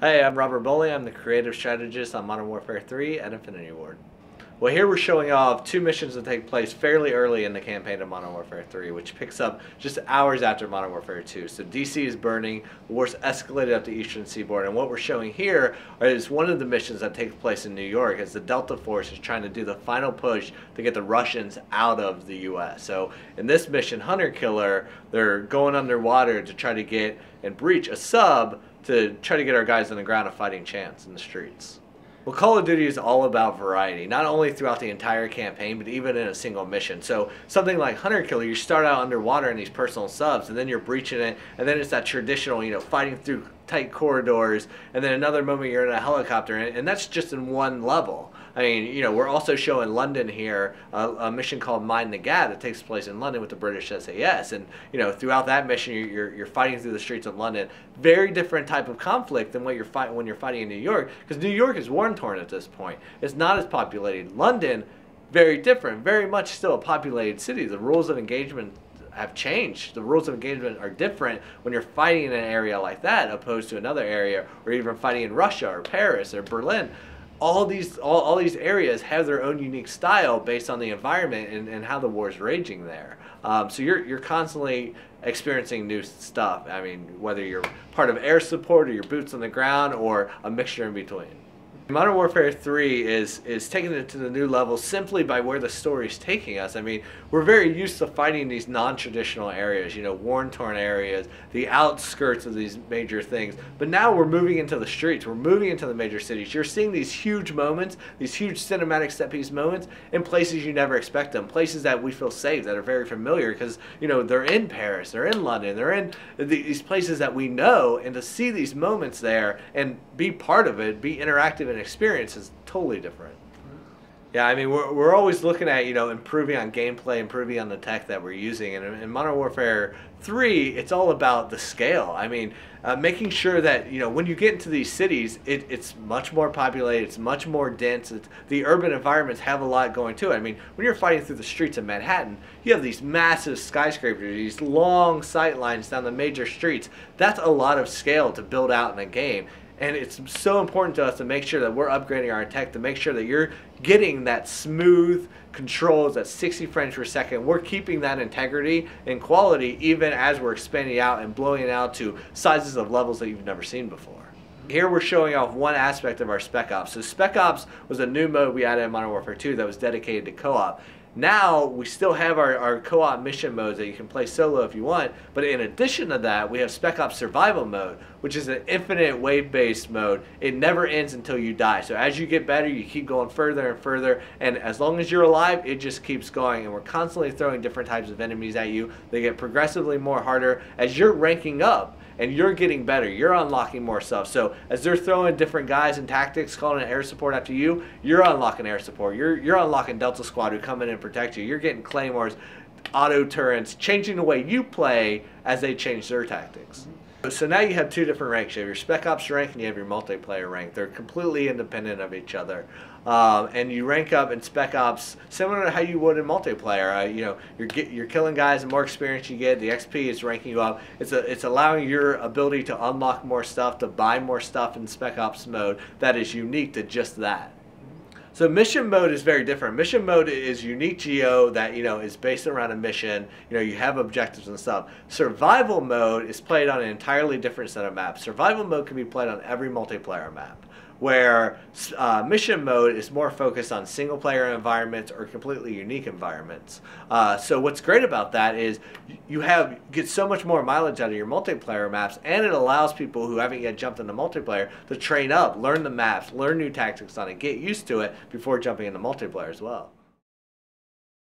Hey, I'm Robert Bowley. I'm the creative strategist on Modern Warfare 3 and Infinity Ward. Well, here we're showing off two missions that take place fairly early in the campaign of Modern Warfare 3, which picks up just hours after Modern Warfare 2. So DC is burning, the war's escalated up the eastern seaboard, and what we're showing here is one of the missions that takes place in New York as the Delta Force is trying to do the final push to get the Russians out of the US. So in this mission, Hunter Killer, they're going underwater to try to get and breach a sub to try to get our guys on the ground a fighting chance in the streets. Well, Call of Duty is all about variety, not only throughout the entire campaign, but even in a single mission. So something like Hunter Killer, you start out underwater in these personal subs, and then you're breaching it, and then it's that traditional, fighting through tight corridors, and then another moment you're in a helicopter, and that's just in one level. I mean, we're also showing London here, a mission called Mind the Gap that takes place in London with the British SAS, and throughout that mission you're fighting through the streets of London. Very different type of conflict than what you're fighting when you're fighting in New York, because New York is war torn at this point. It's not as populated. London, very different, very much still a populated city. The rules of engagement have changed. The rules of engagement are different when you're fighting in an area like that opposed to another area, or even fighting in Russia or Paris or Berlin. All these areas have their own unique style based on the environment and how the war is raging there. So you're constantly experiencing new stuff. I mean, whether you're part of air support or your boots on the ground or a mixture in between. Modern Warfare 3 is taking it to the new level simply by where the story is taking us. I mean, we're very used to fighting these non-traditional areas, war-torn areas, the outskirts of these major things. But now we're moving into the streets. We're moving into the major cities. You're seeing these huge moments, these huge cinematic set-piece moments in places you never expect them, places that we feel safe, that are very familiar because, they're in Paris, they're in London, they're in these places that we know, and to see these moments there and be part of it, be interactive and experience is totally different. Yeah, I mean, we're always looking at, improving on gameplay, improving on the tech that we're using. And in Modern Warfare 3, it's all about the scale. I mean, making sure that, when you get into these cities, it's much more populated, it's much more dense. The urban environments have a lot going to it. I mean, when you're fighting through the streets of Manhattan, you have these massive skyscrapers, these long sight lines down the major streets. That's a lot of scale to build out in a game. And it's so important to us to make sure that we're upgrading our tech to make sure that you're getting that smooth controls at 60 frames per second. We're keeping that integrity and quality even as we're expanding out and blowing it out to sizes of levels that you've never seen before. Here we're showing off one aspect of our Spec Ops. So Spec Ops was a new mode we added in Modern Warfare 2 that was dedicated to co-op. Now we still have our co-op mission modes that you can play solo if you want, but in addition to that we have Spec Ops Survival mode, which is an infinite wave-based mode. It never ends until you die. So as you get better, you keep going further and further, and as long as you're alive, it just keeps going, and we're constantly throwing different types of enemies at you. They get progressively more harder as you're ranking up. And you're getting better. You're unlocking more stuff. So as they're throwing different guys and tactics, calling in air support after you, you're unlocking air support. You're unlocking Delta Squad who come in and protect you. You're getting claymores, auto turrets, changing the way you play as they change their tactics. So now you have two different ranks. You have your Spec Ops rank and you have your multiplayer rank. They're completely independent of each other. And you rank up in Spec Ops similar to how you would in multiplayer. You're killing guys, the more experience you get, the XP is ranking you up. It's allowing your ability to unlock more stuff, to buy more stuff in Spec Ops mode that is unique to just that. So mission mode is very different. Mission mode is unique geo that is based around a mission. You have objectives and stuff. Survival mode is played on an entirely different set of maps. Survival mode can be played on every multiplayer map, where mission mode is more focused on single player environments or completely unique environments. So what's great about that is you get so much more mileage out of your multiplayer maps, and it allows people who haven't yet jumped into multiplayer to train up, learn the maps, learn new tactics on it, get used to it before jumping into multiplayer as well.